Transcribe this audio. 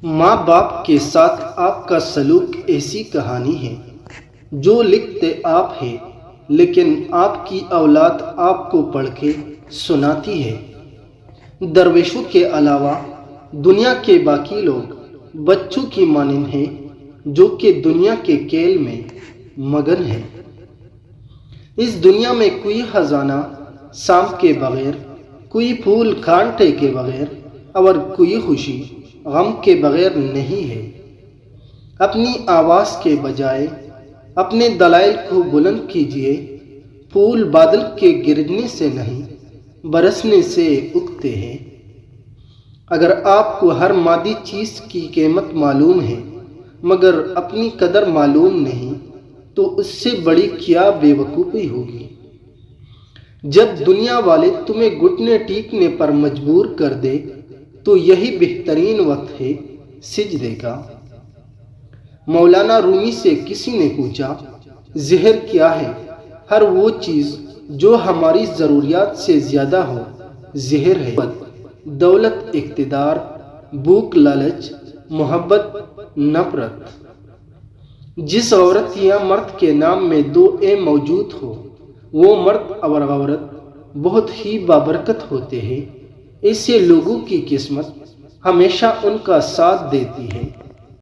ماں باپ کے ساتھ آپ کا سلوک ایسی کہانی ہے جو لکھتے آپ ہیں لیکن آپ کی اولاد آپ کو پڑھ کے سناتی ہے۔ درویشوں کے علاوہ دنیا کے باقی لوگ بچوں کی مانند ہیں جو کہ دنیا کے کھیل میں مگن ہیں۔ اس دنیا میں کوئی خزانہ سانپ کے بغیر، کوئی پھول کانٹے کے بغیر اور کوئی خوشی غم کے بغیر نہیں ہے۔ اپنی آواز کے بجائے اپنے دلائل کو بلند کیجیے۔ پھول بادل کے گرنے سے نہیں برسنے سے اگتے ہیں۔ اگر آپ کو ہر مادی چیز کی قیمت معلوم ہے مگر اپنی قدر معلوم نہیں تو اس سے بڑی کیا بے وقوفی ہوگی۔ جب دنیا والے تمہیں گھٹنے ٹیکنے پر مجبور کر دے تو یہی بہترین وقت ہے سجدے کا۔ مولانا رومی سے کسی نے پوچھا، زہر کیا ہے؟ ہر وہ چیز جو ہماری ضروریات سے زیادہ ہو زہر ہے۔ دولت، اقتدار، بھوک، لالچ، محبت، نفرت۔ جس عورت یا مرد کے نام میں دو اے موجود ہو وہ مرد اور عورت بہت ہی بابرکت ہوتے ہیں۔ ایسے لوگوں کی قسمت ہمیشہ ان کا ساتھ دیتی ہے۔